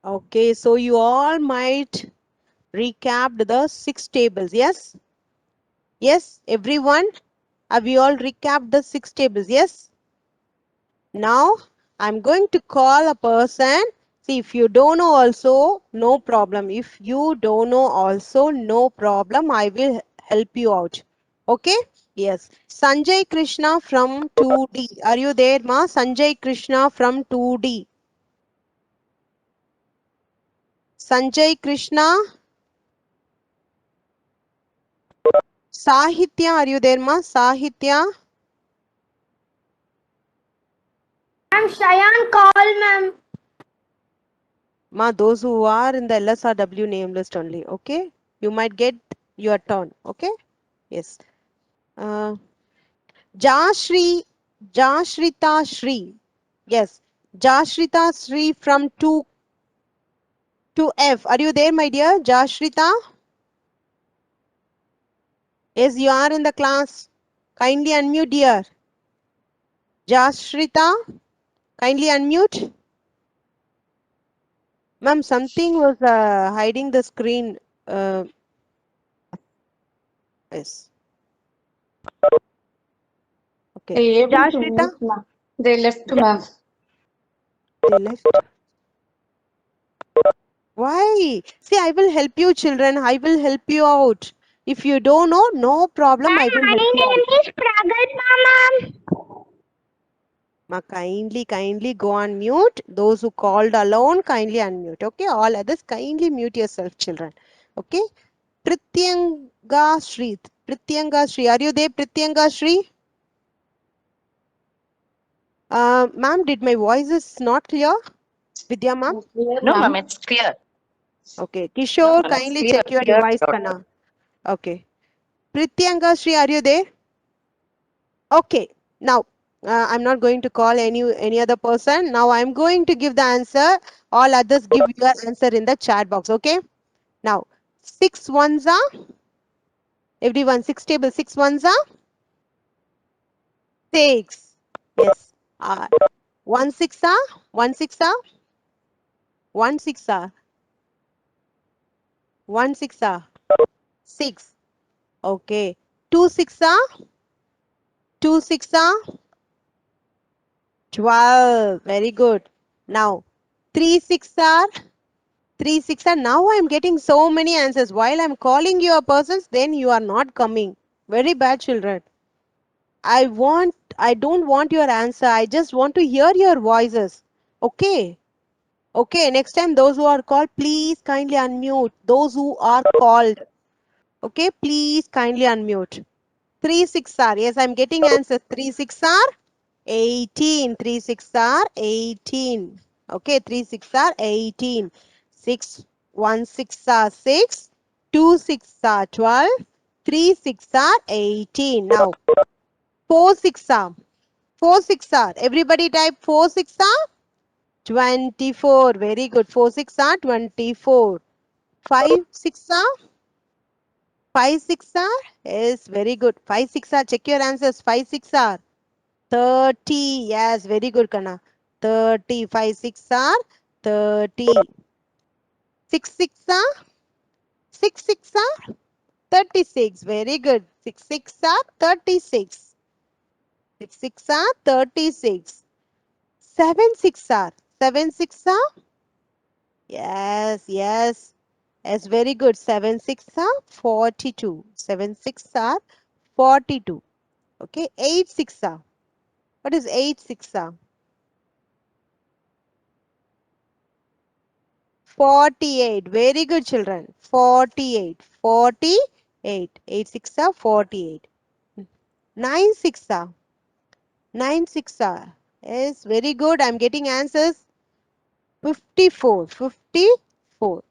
Okay, so you all might recap the 6 tables. Yes? Yes, everyone? Have you all recapped the 6 tables? Yes? Now, I'm going to call a person. See, if you don't know also, no problem. If you don't know also, no problem. I will help you out. Okay? Yes. Sanjay Krishna from 2D. Are you there, ma? Sanjay Krishna from 2D. Sanjay Krishna. Sahitya, are you there, ma? Sahitya. I'm Shayan call, ma'am. Ma, those who are in the LSRW name list only. Okay? You might get your turn. Okay? Yes. Uh, Jashri, Jashrita Shri. Yes. Jashrita Shri from 2 to F. Are you there, my dear? Jashrita? Yes, you are in the class. Kindly unmute, dear. Jashrita, kindly unmute. Ma'am, something was hiding the screen. Uh, yes. Okay. They able to Jashrita? mute, ma'am. They left, Ja- ma'am. they left. Why? See, I will help you, children. I will help you out. If you don't know, no problem. I Ma'am, will my help you out. name is Pragat, ma'am. Ma, kindly go on mute. Those who called alone, kindly unmute. Okay, all others, kindly mute yourself, children. Okay. Prityanga Shri. Prityanga Shri. Are you there, Prityanga Shri? Ma'am, did my voice is not clear? Vidya, ma'am? Clear, No, ma'am, ma'am. it's clear. Okay. No, Kishore, ma'am, it's kindly clear, check your clear. device, Kana. Okay. Prityanga Shri, are you there? Okay. Now, I'm not going to call any other person. Now, I'm going to give the answer. All others give your answer in the chat box. Okay. Now, 6 ones are, everyone, 6 table, 6 ones are 6. Yes. 1 6 are, 1 6 are, 1 6 are, 1 6 are 6. Okay. 2 6 are, 2 6 are 12. Very good. Now, 3 6 are, 3 6 are. Now I'm getting so many answers. While I'm calling your persons, then you are not coming. Very bad, children. I don't want your answer. I just want to hear your voices. Okay. Okay. Next time, those who are called, please kindly unmute. Those who are called. Okay. Please kindly unmute. 3 6 are. Yes, I'm getting answers. 3 6 are 18. 3 6 are 18. Okay. 3 6 are 18. 6 1 6 are 6. 2 6 are 12. 3 6 are 18. Now, 4 6 are. 4 6 are. Everybody type 4 6 are 24. Very good. 4 6 are 24. 5 6 are 5 6 are. Yes, very good. 5 6 are. Check your answers. 5 6 are 30. Yes, very good, Kana. 30. 5 6 are 30. 6 6 are 6 6 are 36. Very good. 6 6 are 36. 6 6 are 36. 7 6 are 7 6 are. Yes, yes. Yes, very good. 7 6 are 42. 7 6 are 42. Okay. 8 6 are. What is 8 6 are? 48. Very good, children. 48. 48. 8 6 are 48. 9 6 are. 9 6 are. Yes, very good. I'm getting answers. 54. 54.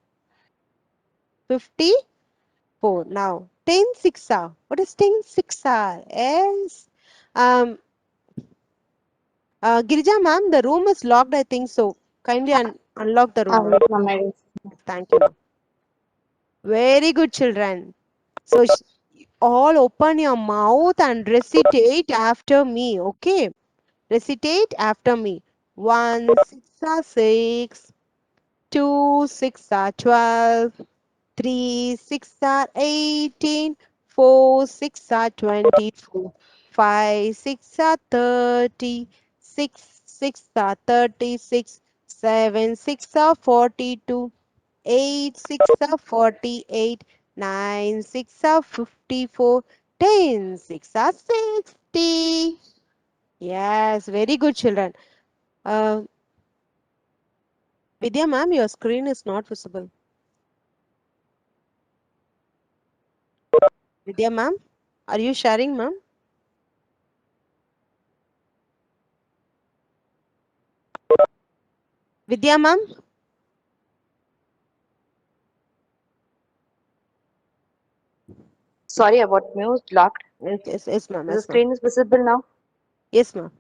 54. Now, 10 6 are. What is 10 6 are? Yes. Um, Girija ma'am, the room is locked, I think so. Kindly unlock the room, ma'am. Wait, ma'am. I will. Thank you, ma'am. Very good, children. So, all open your mouth and recitate after me, okay? Recitate after me. 1 6 are 6. 2 6 are 12, 3 6 are 18, 4 6 are 24, 5 6 are 30, 6 6 are 36, 7 6 are 42, 8 6 are 48, 9 6 are 54, 10 6 are 60. Yes, very good children. Uh, Vidya ma'am, your screen is not visible. Vidya ma'am, are you sharing ma'am? Vidya ma'am? Sorry about mute locked. Yes, yes, yes ma'am, Is the yes ma'am. screen is visible now? Yes ma'am.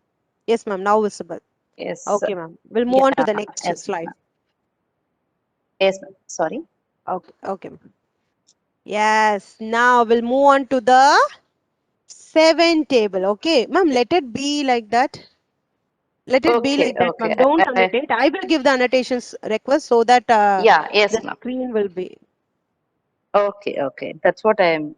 Yes ma'am, now visible. Yes. Okay ma'am. We'll move on to Yeah. the next Yes. slide. Yes. Ma'am. Sorry. Okay, okay ma'am. Yes, now we'll move on to the 7 table. Okay, ma'am, let it be like that. Let it be Okay. like that, Okay. ma'am. Don't annotate. I will give the annotations request so that Yeah. Yes, the ma'am. screen will be. Okay. Okay. That's what I am.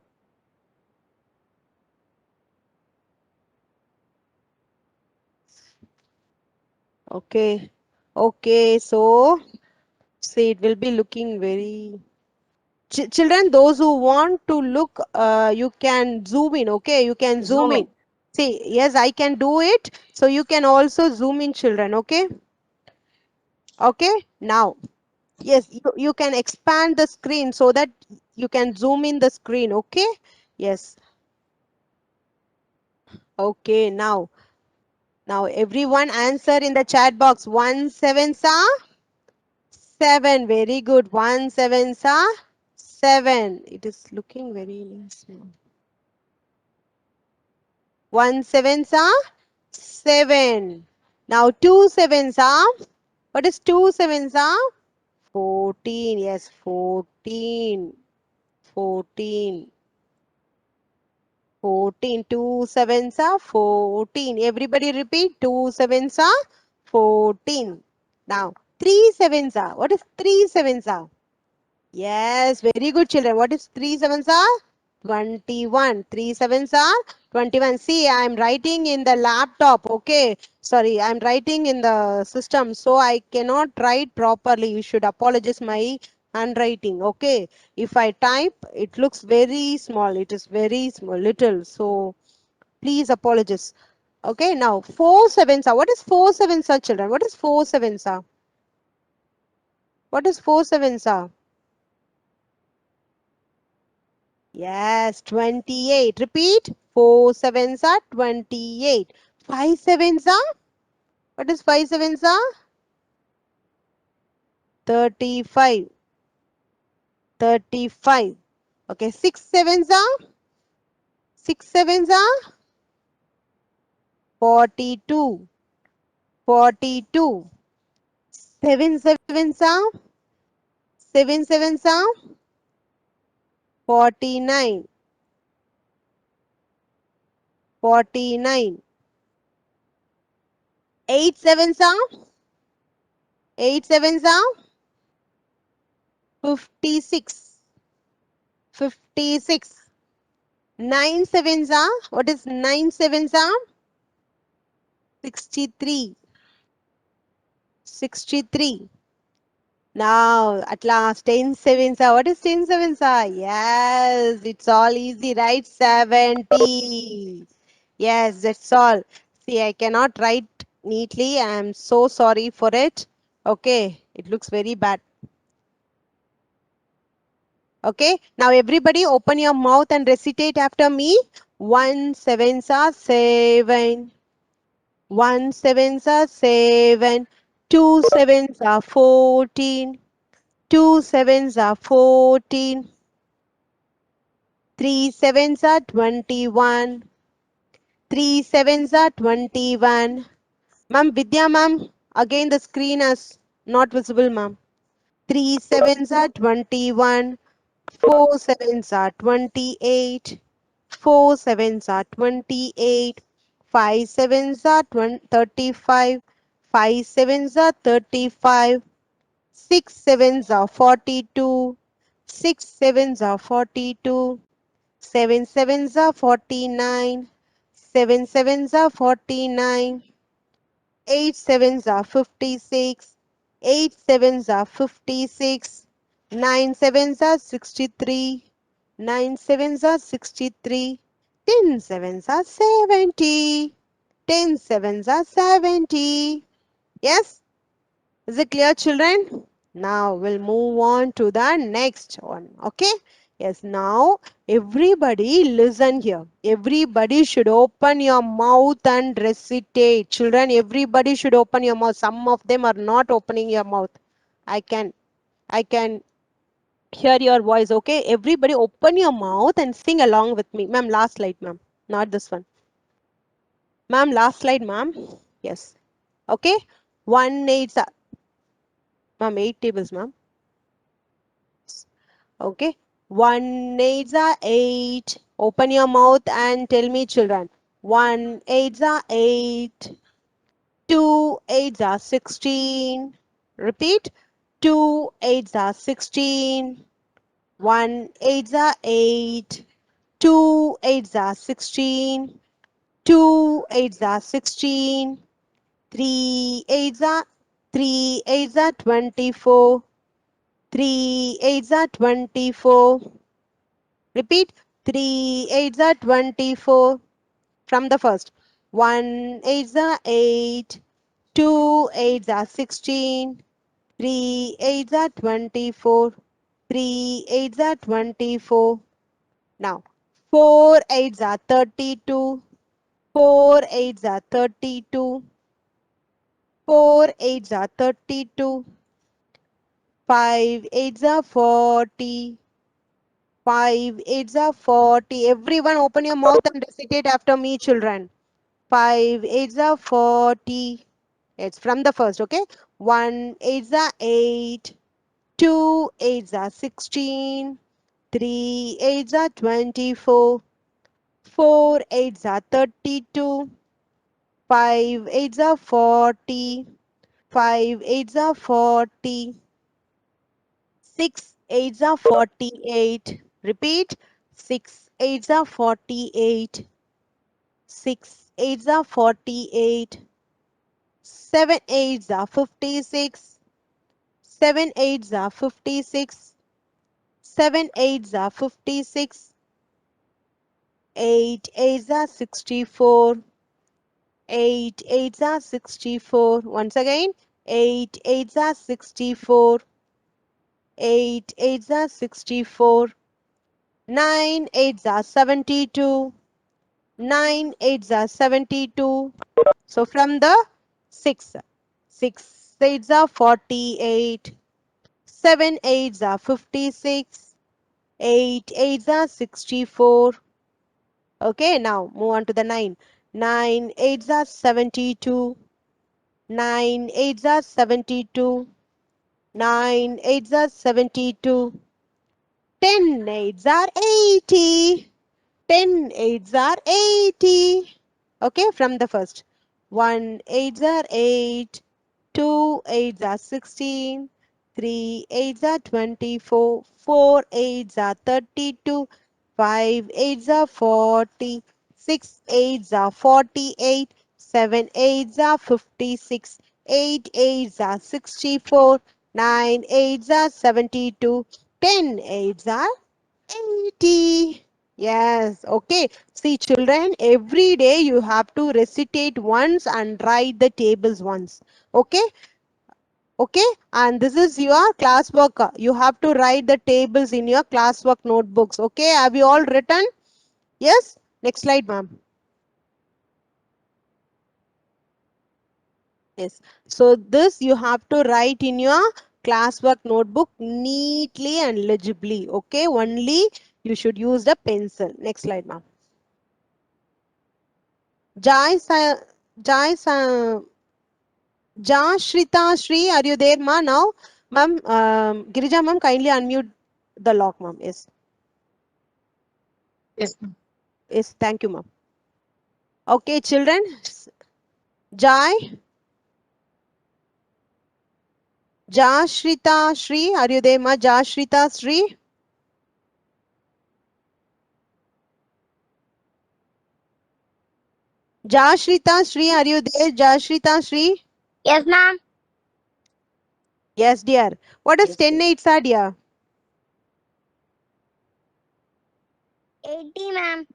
Okay. Okay, so see, it will be looking very. Children, those who want to look, you can zoom in. Okay, you can zoom in. Zooming. See, yes, I can do it. So you can also zoom in, children. Okay. Okay. Now, yes, you can expand the screen so that you can zoom in the screen. Okay. Yes. Okay. Now everyone answer in the chat box. 1 7 sa 7. Very good. 1 7 sa 7. It is looking very small. 1 7 sa 7. Now 2 sevens are, what is 2 sevens are? 14. Yes, 14. 14. 14. 2 sevens are 14. Everybody repeat. 2 sevens are 14. Now 3 sevens are, what is 3 sevens are? Yes, very good children. What is 3 sevens are? 21. 3 sevens are 21. See, I am writing in the laptop. Okay. Sorry, I am writing in the system. So I cannot write properly. You should apologize my handwriting. Okay. If I type, it looks very small. It is very small, little. So please apologize. Okay. Now 4 sevens are. What is 4 sevens are, children? What is 4 sevens are? What is 4 sevens are? Yes, 28. Repeat. 4 sevens are 28. 5 sevens are? What is 5 sevens are? 35. 35. Okay, 6 sevens are? 6 sevens are? 42. 42. 7 sevens are? 7 sevens are? 49. 49. 8 sevens are? 8 sevens are? 56. 56. 9 sevens are? What is 9 sevens are? 63. 63. Now, at last, 10 sevens are. What is 10 sevens are? Yes, it's all easy, right? 70. Yes, that's all. See, I cannot write neatly. I am so sorry for it. Okay, it looks very bad. Okay, now everybody open your mouth and recitate after me. 1 sevens are 7. 1 sevens are 7. 2 sevens are 14. 2 sevens are 14. 3 sevens are 21. 3 sevens are 21. Ma'am, Vidya ma'am, again the screen is not visible, ma'am. 3 sevens are 21. 4 sevens are 28. 4 sevens are 28. 5 sevens are 35. 5 sevens are 35. 6 sevens are 42. 6 sevens are 42. 7 sevens are 49. 7 sevens are 49. 8 sevens are 56. 8 sevens are 56. 9 sevens are 63. 9 sevens are 63. 10 sevens are 70. 10 sevens are 70. Yes? Is it clear, children? Now we'll move on to the next one. Okay? Yes, now everybody listen here. Everybody should open your mouth and recitate. Children, everybody should open your mouth. Some of them are not opening your mouth. I can hear your voice. Okay? Everybody open your mouth and sing along with me. Ma'am, last slide, ma'am. Not this one. Ma'am, last slide, ma'am. Yes. Okay? 1 8, ma'am, 8 tables, ma'am. Okay. 1 8 are 8. Open your mouth and tell me, children. 1 8 are 8. 2 8 are 16. Repeat. 2 8 are 16. 1 8 are 8. 2 8 are 16. 2 8 are 16. 3 8 are 3 8 are 24. 3 8 are 24. Repeat. 3 8s are 24. From the first. 1 8s are 8. 2 8s are 16. 3 8s are 24. 3 8s are 24. Now, 4 8s are 32. 4 8s are 32. 4 8s are 32. 5 8s are 40. 5 8s are 40. Everyone open your mouth and recitate after me, children. 5 8s are 40. It's from the first, okay? 1 8s are 8. 2 8s are 16. 3 8s are 24. 4 8s are 32. 5 8s are 40. 5 8s are 40. 6 8s are 48. Repeat. 6 8s are 48. 6 8s are 48. 7 8s are 56. 7 8s are 56. 7 8s are 56. 8 8s are 64. 8 8s are 64. Once again. 8 8s are 64. 8 8s are 64. 9 8s are 72. 9 8s are 72. So from the 6. 6 8s are 48. 7 8s are 56. 8 8s are 64. Okay, now move on to the 9. 9 8s are 72. 9 8s are 72. 9 8s are 72. 10 8s are 80. 10 8s are 80. Okay, from the first. 1 8s are 8. 2 8s are 16. 3 8s are 24. 4 8s are 32. 5 8s are 40. 6 8s are 48. 7 8s are 56. 8 8s are 64. 9 8s are 72. 10 8s are 80. Yes, okay. See, children, every day you have to recitate once and write the tables once. Okay, okay. And this is your classwork. You have to write the tables in your classwork notebooks. Okay, have you all written? Yes. Next slide, ma'am. Yes. So this you have to write in your classwork notebook neatly and legibly. Okay, only you should use the pencil. Next slide, ma'am. Jai Sa Jai Sa Jashrita Shri, are you there, ma? Now, ma'am, Girija, ma'am, kindly unmute the lock, ma'am. Yes, Yes, ma'am. yes, thank you, ma'am. Okay, children, Jai, Jashrita Sri, are you there, ma? Jashrita Sri? Jashrita Sri, are you there? Jashrita Sri? Yes, ma'am. Yes, dear. What is Yes, 10 dear. 8s are, dear? 80, ma'am.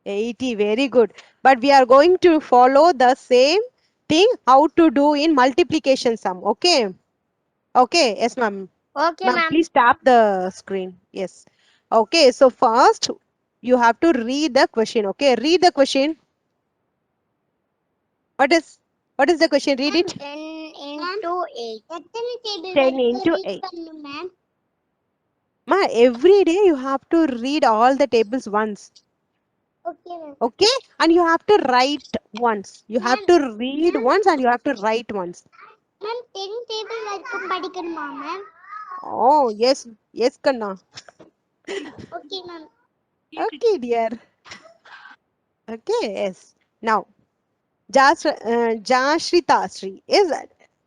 80, very good. But we are going to follow the same thing how to do in multiplication sum. Okay. Okay. Yes, ma'am. Okay, Ma'am, ma'am. please tap the screen. Yes. Okay. So first you have to read the question. Okay. Read the question. What is the question? Read it. 10 into 8. 10 into 8. Ma'am. Ma, every day you have to read all the tables once. Okay, ma'am. Okay. And you have to write once. You have Ma'am, to read ma'am. once and you have to write once. Ma'am, 10 table வரைக்கும் படிக்கணுமா, ma'am? Oh, yes. Yes, Kanna. Okay, ma'am. Okay, dear. Okay, yes. Now, Jashrita Sri.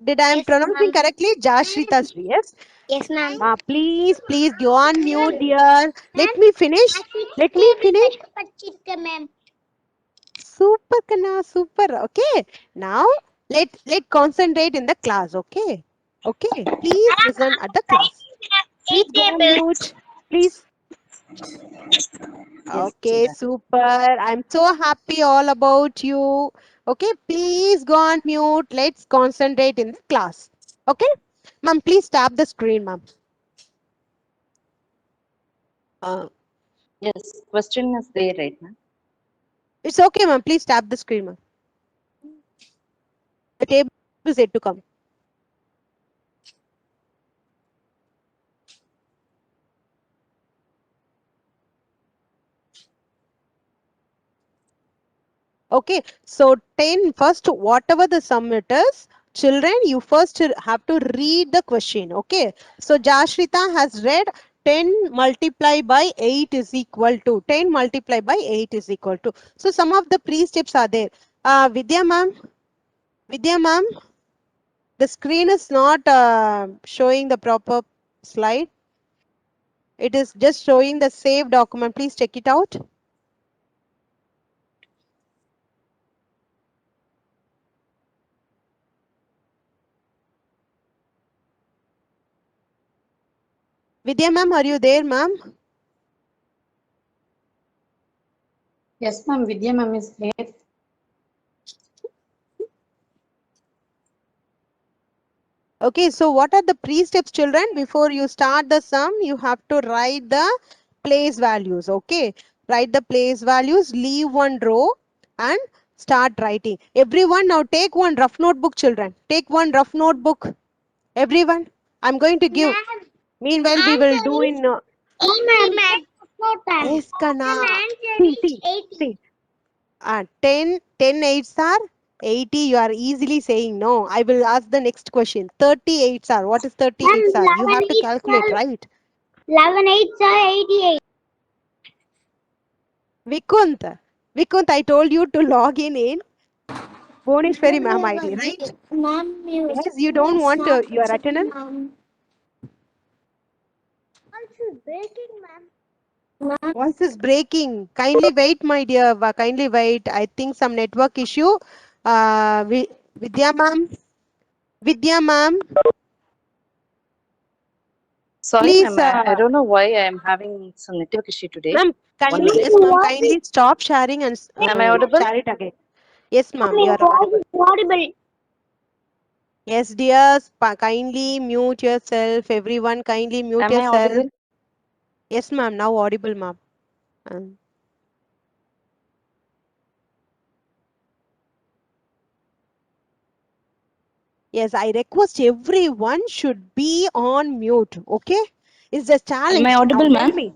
Did I am Yes, pronouncing ma'am. correctly? Jashrita Sri, yes? Yes, ma'am. Ma, please go on mute, Ma'am, dear. Let ma'am, me finish. நான் 6 Let me table finish. வரைக்கும் படிச்சிருக்கேன், ma'am. Super, Kanna, super. Okay. Now, let concentrate in the class, okay? Okay. Please listen at the class. Please 8 go on tables. mute. Please. Yes, Okay, children. super. I'm so happy all about you. Okay, please go on mute. Let's concentrate in the class. Okay, ma'am, please tap the screen, ma'am. Uh, Yes, question is there, right, ma'am? it's okay, ma'am. Please tap the screen, ma'am. The table is yet to come. Okay, so 10 first, whatever the sum it is, children, you first have to read the question. Okay, so Jashrita has read 10 multiplied by 8 is equal to 10 multiplied by 8 is equal to. So some of the pre-steps are there. Vidya ma'am, the screen is not showing the proper slide. It is just showing the save document. Please check it out. Vidya ma'am, are you there, ma'am? Yes, ma'am. Vidya ma'am is here. Okay, so what are the pre-steps, children? Before you start the sum, you have to write the place values. Okay, write the place values, leave one row and start writing. Everyone now take one rough notebook, children. Take one rough notebook. Everyone, I'm going to give. Ma'am, Meanwhile, we will answer do is in 80, ma'am. No time. yes, Ma'am, Kana. answer See, is 80. see. 10 8s are 80. You are easily saying no. I will ask the next question. 38s are. What is 38s Ma'am, are? You 11 have to8 calculate, are right? 11 8 are 88. Vikunt. Vikunt, I told you to log in Bhuvaneshwari ma'am ID, right? Ma'am, Yes, you don't want your attendance. Also breaking, ma'am. Voice is breaking. Kindly wait, my dear. Kindly wait. I think some network issue. Vidya ma'am. Vidya ma'am, Sorry, please, ma'am. I don't know why I am having some network issue today. ma'am, One kindly, minute. yes, ma'am, kindly stop sharing and Am I audible? share it again. Yes, ma'am, you Your are voice audible. is audible. Yes, dears, kindly mute yourself. Everyone, kindly mute Am I yourself. audible? Yes, ma'am, now audible, ma'am. Um, yes, I request everyone should be on mute. Okay? It's a Am I challenge. Now audible, tell ma'am? me.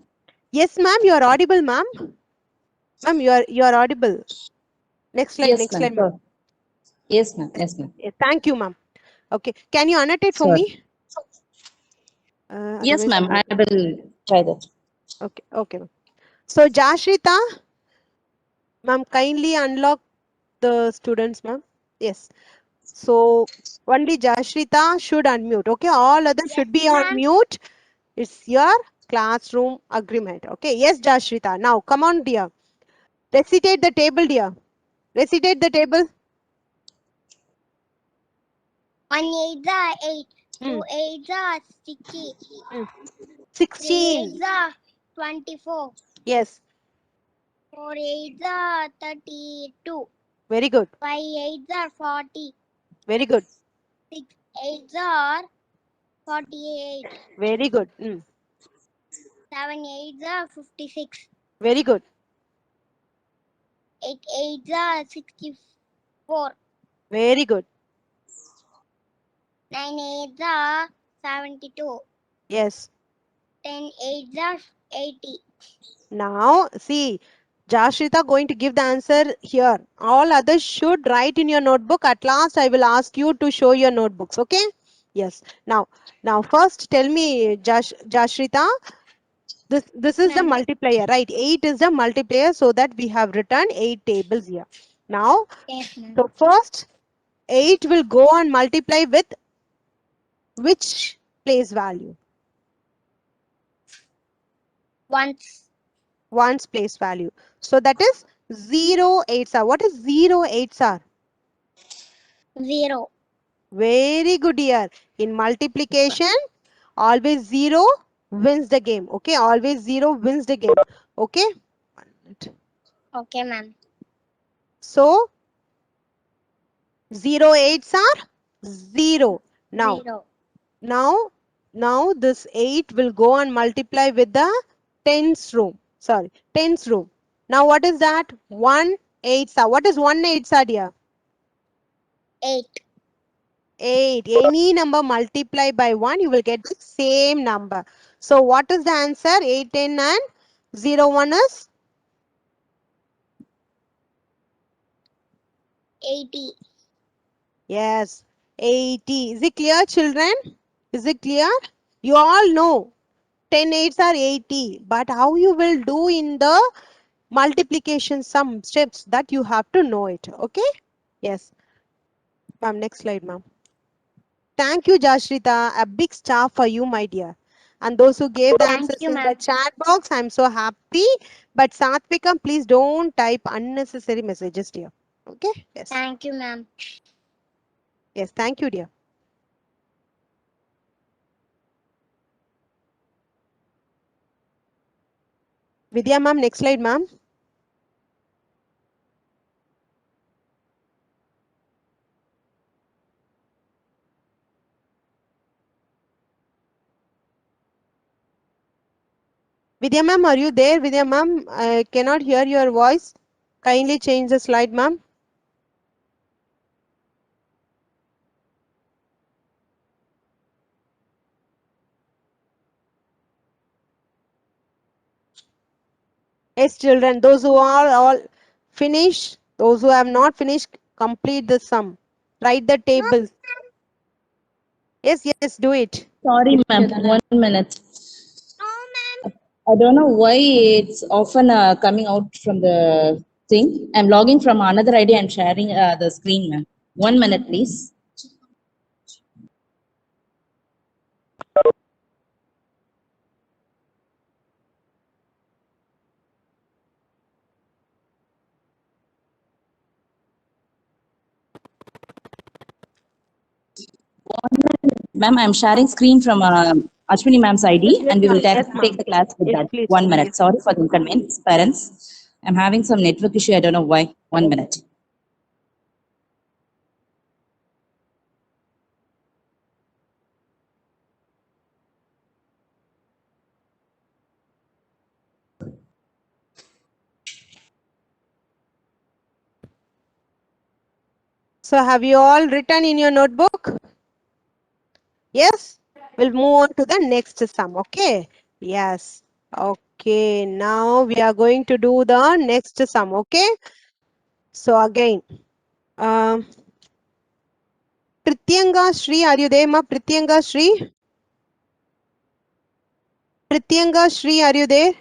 Yes, ma'am, you are audible, ma'am. Ma'am, you are audible. Yes, Next ma'am. slide, ma'am. Sure. Yes, ma'am. Yes, ma'am. Thank you, ma'am. Okay. Can you annotate for Sure. me? Yes, Otherwise, I ma'am. will. I will try that. Okay. Okay, ma'am. So, Jashrita, ma'am, kindly unlock the students, ma'am. Yes. So only Jashrita should unmute. Okay, all others should be on ma'am. mute. It's your classroom agreement. Okay, yes, Jashrita. Now come on, dear. Recitate the table, dear. Recitate the table. 1 8 are 8. Hmm. 2 8 are 60. 3 16. 8 are 24. Yes, 4 8 are 32. very good. 5 8 are 40. Very good. 6 8 are 48. Very good. 7 8 are 56. Very good. 8 8 are 64. Very good. 9 8 are 72. Yes. 10 8 are 80. Now, see, Jashrita going to give the answer here. All others should write in your notebook. At last, I will ask you to show your notebooks. Okay? Yes. Now, first, tell me, Jashrita, this is the Ma'am. multiplier, right? 8 is the multiplier, so that we have written 8 tables here. Now, Yes, ma'am. so first, 8 will go and multiply with which place value? Once. One's place value. So that is 0 8s are. What is 0 8s are? 0. Very good dear. In multiplication, always 0 wins the game. Okay, always 0 wins the game. Okay. 1 minute. Okay, ma'am. So 0 8s are 0. Now, 0. now this 8 will go and multiply with the tens room. Sorry, tens room. Now what is that? 1 8s are. What is 1 8s are dear? 8. 8. Any number multiply by 1, you will get the same number. So what is the answer? 8, 10 and 0, 1 is 80. yes, 80. Is it clear, children? Is it clear? You all know 10 8s are 80. But how you will do in the multiplication sum steps, that you have to know it. Okay? Yes. Ma'am, next slide, ma'am. Thank you, Jashrita. A big star for you, my dear. And those who gave the Thank answers you, in the ma'am. chat box, I'm so happy. But Satvika, please don't type unnecessary messages, dear. Okay? Yes. Thank you, ma'am. Yes, thank you, dear. Vidya, ma'am, next slide, ma'am. Vidya, ma'am, are you there? Vidya, ma'am, I cannot hear your voice. Kindly change the slide, ma'am. Yes, children, those who are all finished, those who have not finished, complete the sum. Write the tables. Yes, yes, do it. Sorry, ma'am. 1 minute. No, ma'am. I don't know why it's often coming out from the thing. I'm logging from another ID. I'm sharing the screen, ma'am. 1 minute, please. Ma'am, I'm sharing screen from Ashwini ma'am's Yes, ID, yes, and we will ma'am. Yes, take ma'am. the class with Yes, that. please. 1 minute. Yes. Sorry for the inconvenience, parents. I'm having some network issue. I don't know why. 1 minute. So have you all written in your notebook? Yes? We'll move on to the next sum. Okay? Yes. Okay. Now we are going to do the next sum. Okay? So again, um, Prityanga Shri, are you there, ma? Prityanga Shri? Prityanga Shri, are you there?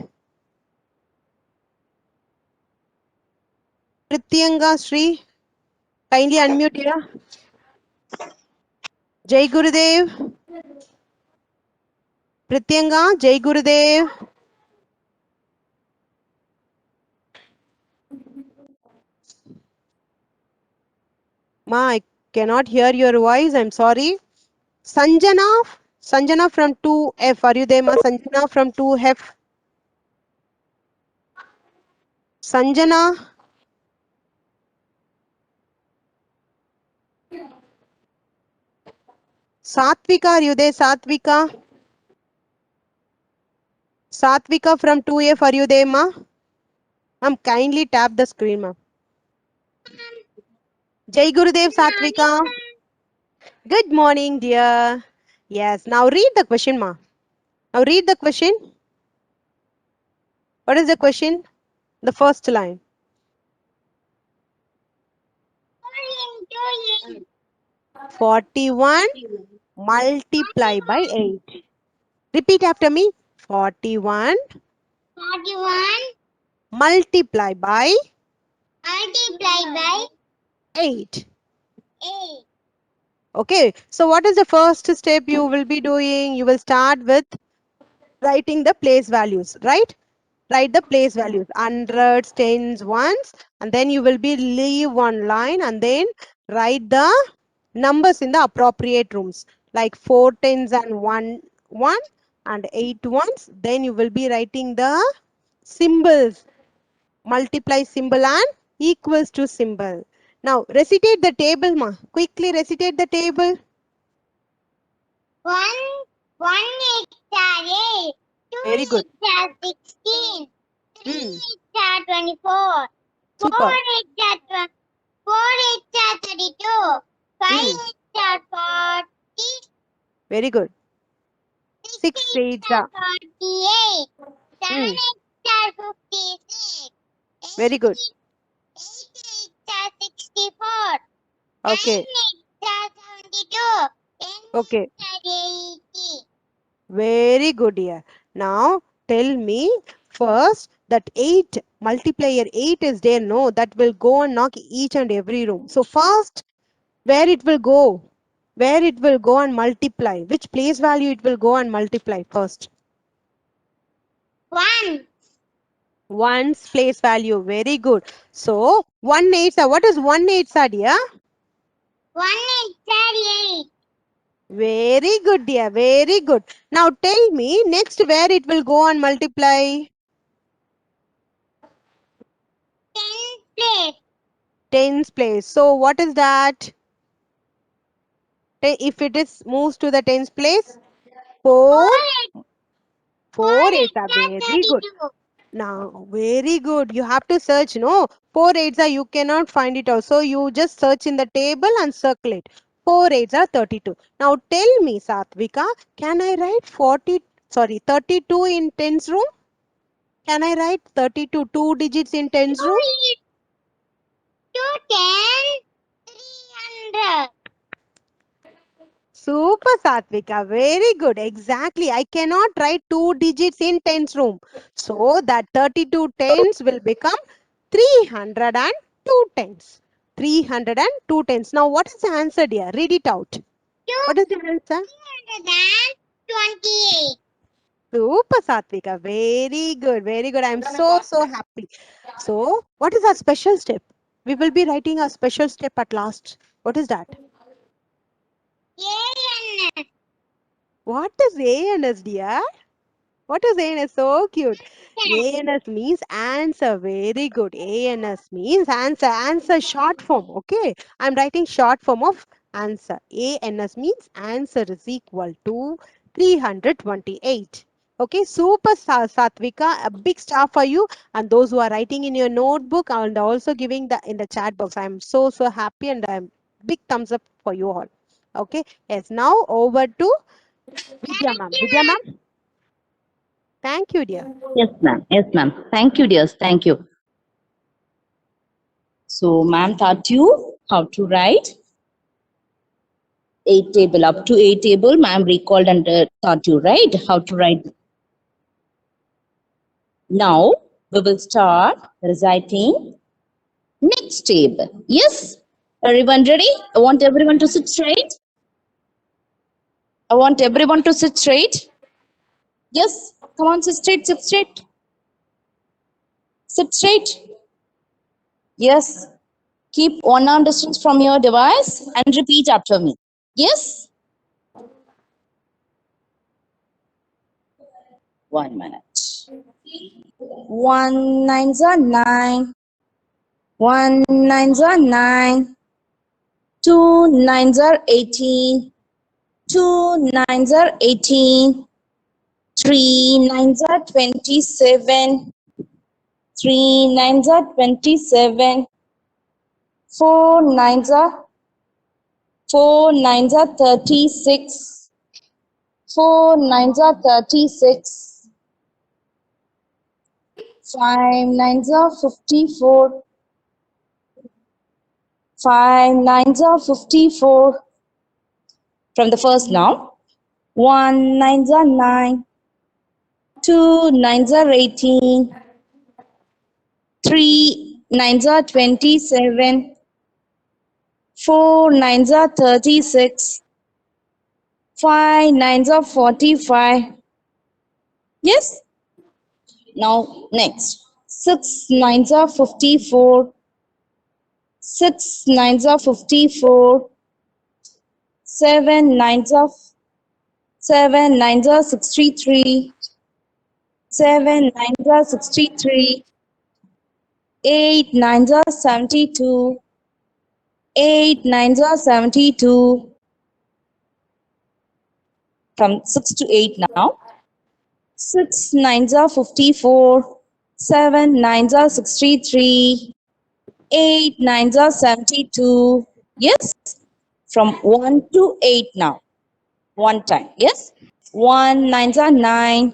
Prityanga Shri, kindly unmute here. Jai Gurudev. Prityanga, Jai Gurudev. Ma, I cannot hear your voice. I'm sorry. Sanjana, Sanjana from 2F. Are you there, ma? Sanjana from 2F. Sanjana. Satvika, are you there? Satvika. Satvika from 2F. Are you there, ma? Ma'am, kindly tap the screen, ma. Jai Gurudev, Satvika. Good morning, dear. Yes, now read the question, ma. Now read the question. What is the question? The first line. 41 multiply by 8. Repeat after me. 41 multiply by 8. 8. Okay, so what is the first step you will be doing? You will start with writing the place values, right? Write the place values, hundreds, tens, ones, and then you will be leave one line and then write the numbers in the appropriate rooms, like 4 tens and 1 and 8 ones. Then you will be writing the symbols, multiply symbol and equals to symbol. Now recitate the table, ma. Quickly recitate the table. 1 8 are 8. 2 Very good. 8 are 16. 3 Hmm. 8 are 24. 4 Super. 8 are 4 8 are 32. 5 Hmm. 8 are 40. Very good. 6 6 8 8 are 48. 7 Hmm. 8 are 56. 8 Very good. 8 are 64. 9 Okay. 8 are 72. 10 Okay. 8 are 80. Very good, dear. Now tell me first that 8 multiplier 8 is there. No, that will go and knock each and every room. So first, where it will go? Where it will go and multiply? Which place value it will go and multiply first? 1 One's place value. Very good. So 1 8, what is 1 8, dear? 1 8 are 8. Very good, dear. Very good. Now tell me next where it will go and multiply? 10 place. Tens place. So what is that? If it is moves to the tens place, 4, 4 8 eights are are very good. 32. Now, very good. You have to search, no? 4 eights are, you cannot find it also. You just search in the table and circle it. 4 eights are 32. Now, tell me, Satvika, can I write 32 in tens room? Can I write 32, 2 digits in tens 2 room? is 2 10, 300. Super, Satvika. Very good. Exactly. I cannot write 2 digits in tens room. So that 32 tens will become 302 tens. 302 tens. Now, what is the answer, dear? Read it out. 2 What is the answer? 328. Super, Satvika. Very good. Very good. I'm so happy. So, what is our special step? We will be writing a special step at last. What is that? ANS. What is ANS, dear? What is ANS? So cute. ANS means answer. Very good. ANS means answer. Answer short form. Okay. I'm writing short form of answer. ANS means answer is equal to 328. Okay. Super, Satvika. A big star for you. And those who are writing in your notebook and also giving the in the chat box. I'm so happy and I'm big thumbs up for you all. Okay. Yes. Now over to Vidya ma'am. Vidya ma'am. Thank you, dear. Yes, ma'am. Yes, ma'am. Thank you, dears. Thank you. So, ma'am taught you how to write 8 table, up to 8 table. Ma'am recalled and taught you, right? How to write. Now, we will start reciting next table. Yes? Everyone ready? I want everyone to sit straight. I want everyone to sit straight. Yes, come on, sit straight, sit straight. Sit straight. Yes. Keep 1 arm distance from your device and repeat after me. Yes? 1 minute. 1 nines are 9. 1 nines are 9. 2 nines are 18. 2 nines are 18. 3 nines are 27. 3 nines are 27. 4 nines are 36. 4 nines are 36. 5 nines are 54. 5 nines are 54. From the first now. 1 nines are 9. 2 nines are 18. 3 nines are 27. 4 nines are 36. 5 nines are 45. Yes? Now next. 6 nines are 54. 6 nines are 54. 7 nines are 63. 7 nines are 63. 8 nines are 72. 8 nines are 72. From 6 to 8 now. 6 nines are 54. 7 nines are 63. 8 nines are 72. Yes? From 1 to 8 now. One time. Yes? 1 nines are 9.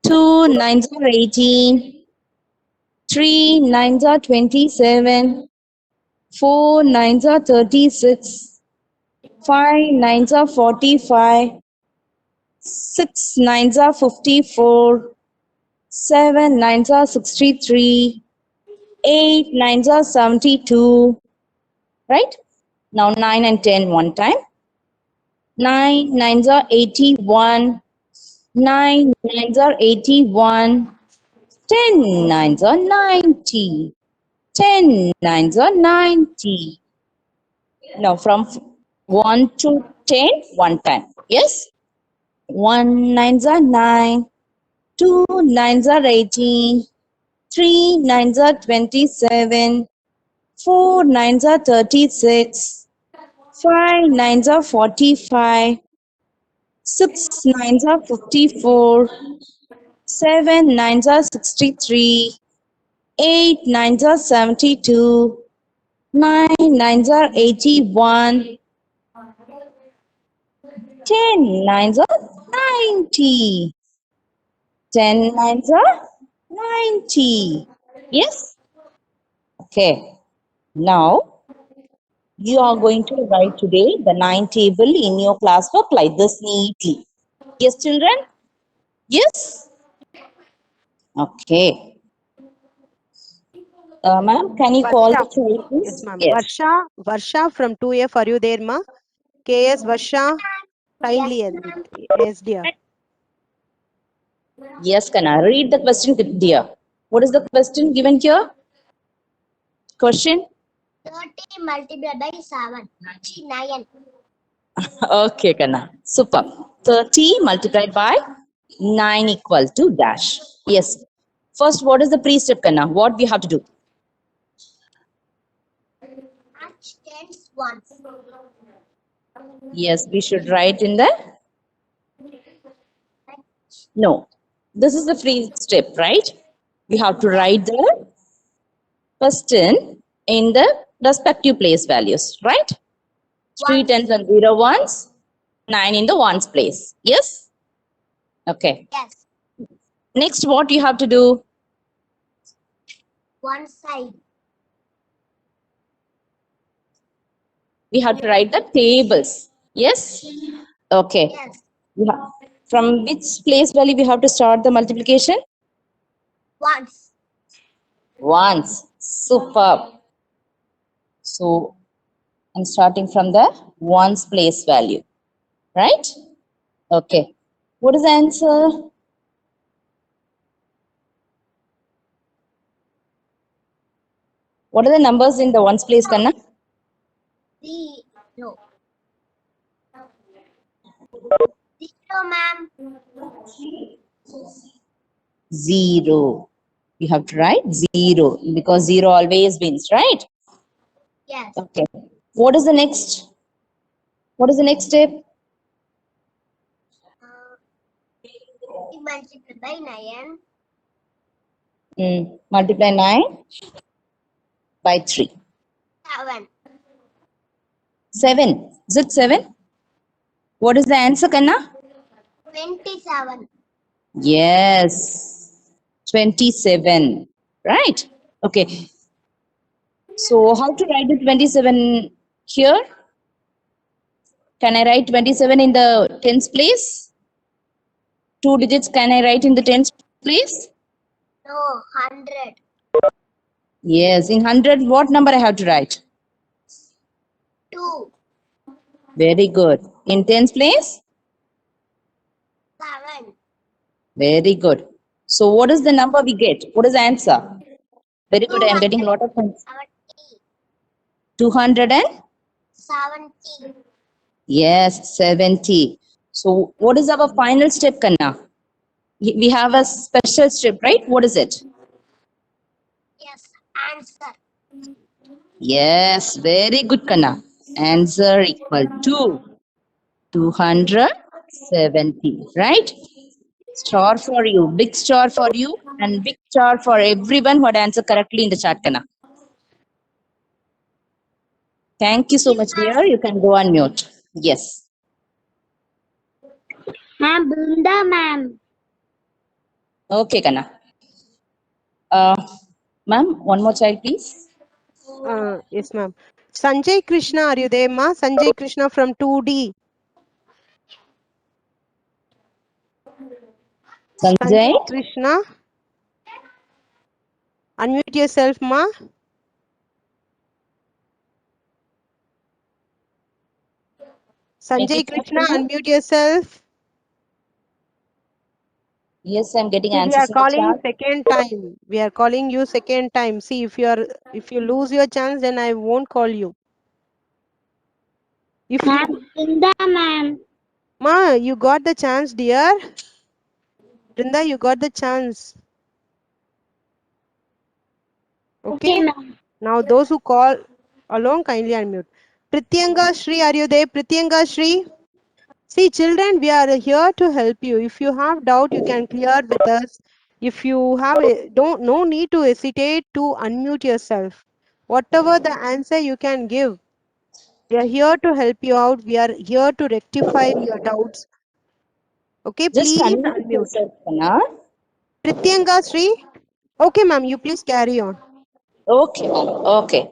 2 nines are 18. 3 nines are 27. 4 nines are 36. 5 nines are 45. 6 nines are 54. 7 nines are 63. 8 nines are 72. Right? Now 9 and 10 one time. 9 nines are 81. 9 nines are 81. 10 nines are 90. 10 nines are 90. Now from 1 to 10 one time. Yes? 1 nines are 9. 2 nines are 18. 3 nines are 27. 4 nines are 36. 5 nines are 45. 6 nines are 54. 7 nines are 63. 8 nines are 72. 9 nines are 81. 10 nines are 90. 10 nines are 90. Yes? Okay. Now, you are going to write today the 9 table in your classwork like this neatly. Yes, children? Yes? Okay. Ma'am, can you call Varsha. the child, Yes, please? ma'am. Yes. Varsha from 2F. Are you there, ma? KS Varsha, kindly. Yes, dear. Yes, Kana. Read the question, dear. What is the question given here? Question? 30 multiplied by 7. 9. Okay, Kana. Super. 30 multiplied by 9 equal to dash. Yes. First, what is the pre-step, Kana? What we have to do? Match tens ones. Yes, we should write in the... No. This is the free step, right? We have to write the question in the respective place values, right? 3 tens and 0 ones, 9 in the ones place. Yes? Okay. Yes. Next, what you have to do? One side. We have to write the tables. Yes? Okay. Yes. From which place value we have to start the multiplication? Ones. Ones. Superb. So, I'm starting from the ones place value. Right? Okay. What is the answer? What are the numbers in the ones place, Kanna? Zero. Zero, ma'am. 0. You have to write 0 because 0 always wins, right? Yes. Okay. What is the next? What is the next step? We multiply by 9. Multiply 9 by 3. 7. 7. Is it 7? What is the answer, Kanna? 27. Yes. 27. Right? Okay. So how to write the 27 here? Can I write 27 in the tens place? 2 digits can I write in the tens place? No, 100. Yes. In 100, what number I have to write? 2. Very good. In tens place? 7. Very good. So what is the number we get? What is the answer? Very good. I am getting a lot of points. 270. 200 and? 70. Yes, 70. So what is our final step, Kanna? We have a special step, right? What is it? Yes, answer. Yes, very good, Kanna. Answer equal to 270, right? Star for you, big star for you, and big star for everyone who had answered correctly in the chat, Kanna. Thank you so much, dear. You can go on mute. Yes. Ma'am, Brinda, ma'am. Okay, Kanna. Ma'am, one more child, please. Yes, ma'am. Sanjay Krishna, are you there, ma? Sanjay Krishna from 2D. Sanjay. Sanjay Krishna, unmute yourself, ma. Sanjay Krishna, unmute yourself. Yes, I'm getting See, we are answers in the calling chat. second time. We are calling you second time. See, if you lose your chance, then I won't call you. If you, Ma'am, Brinda, ma'am. ma, you got the chance, dear. Brinda, you got the chance. Okay, Okay. ma'am. Now those who call alone, kindly unmute. Prityanga Shri, are you there? Prityanga Shri. See, children, we are here to help you. If you have doubt, you can clear with us. If you have don't no need to hesitate to unmute yourself. Whatever the answer you can give, we are here to help you out. We are here to rectify your doubts. Okay, Just please unmute unmute. yourself, Kanna. Prityanga Sri. Okay, ma'am, you please carry on. Okay, ma'am. Okay.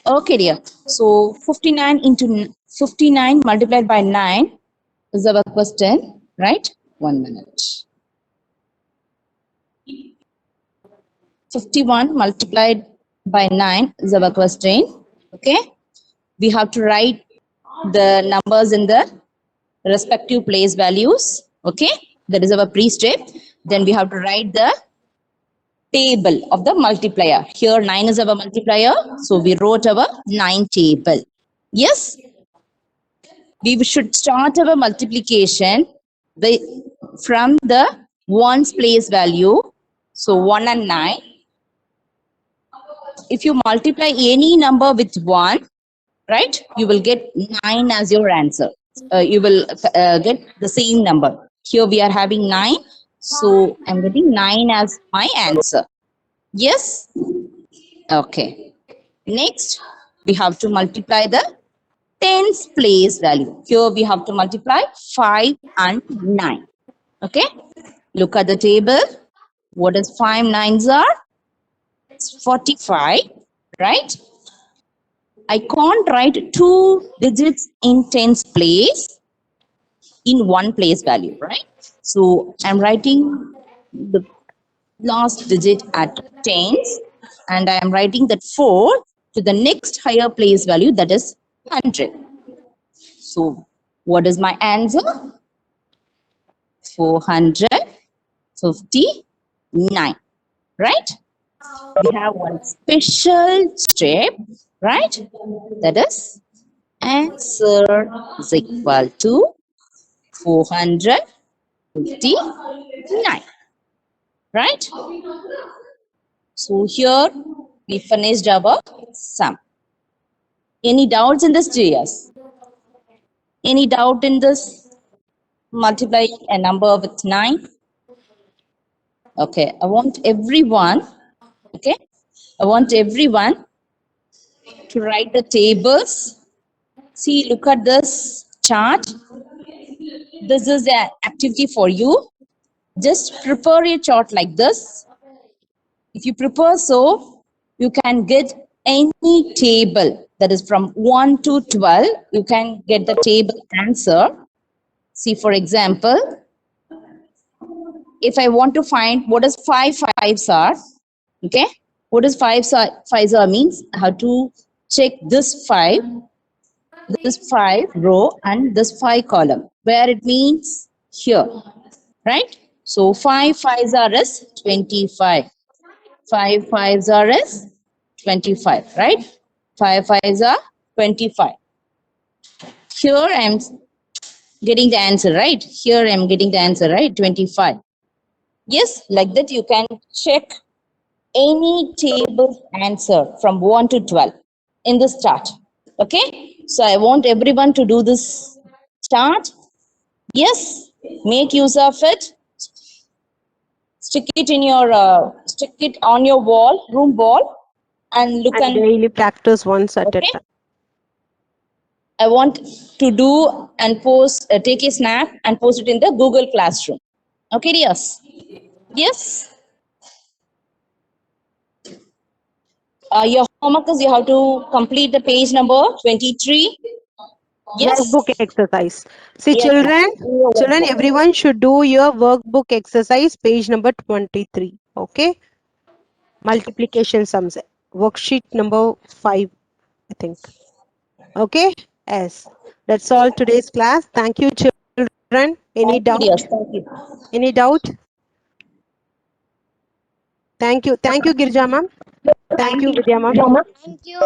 Okay, dear. So 59 into 59 multiplied by 9 is our question, right? 1 minute. 51 multiplied by 9 is our question. Okay. We have to write the numbers in the respective place values. Okay. That is our pre-step. Then we have to write the table of the multiplier. Here 9 is our multiplier. So we wrote our 9 table. Yes. We should start our multiplication from the ones place value. So 1 and 9. If you multiply any number with 1, right, you will get 9 as your answer. You will get the same number. Here we are having 9. So I'm getting 9 as my answer. Yes? Okay. Next, we have to multiply the tens place value. Here we have to multiply 5 and 9. Okay. Look at the table. What is 5 nines are? It's 45, right? I can't write 2 digits in tens place in one place value, right? So I'm writing the last digit at tens and I am writing that 4 to the next higher place value, that is 100. So what is my answer? 459. Right? We have one special step, right? That is answer is equal to 459. Right? So here we finished our sum. Any doubts in this, JS? Any doubt in this? Multiplying a number with 9. Okay, I want everyone, okay, I want everyone to write the tables. See, look at this chart. This is an activity for you. Just prepare a chart like this. If you prepare so, you can get any table that is from 1 to 12. You can get the table answer. See, for example, if I want to find what is 5 fives are, okay, what is 5 fives are means, I have to check this 5 row and this 5 column, where it means here, right? So 5 fives are is 25. 5 fives are is 25, right? 5 fives are 25. Here I am getting the answer, right? Here I am getting the answer, right? 25. Yes, like that you can check any table answer from 1 to 12 in this chart. Okay, so I want everyone to do this chart. Yes, make use of it. Stick it in your stick it on your wall, room wall, and look And and daily practice once at a okay. time. I want to do and post, take a snap and post it in the Google Classroom. Okay, yes, yes. Your homework is you have to complete the page number 23. Yes. Workbook exercise. See, Yes. children, everyone should do your workbook exercise, page number 23. Okay. Multiplication sums. Worksheet number 5, I think. Okay. Yes. That's all today's class. Thank you, children. Any Thank you, doubt? dears. Thank you. Any doubt? Thank you. Thank you, Girja ma'am. Thank you, Vidya ma'am. Thank you.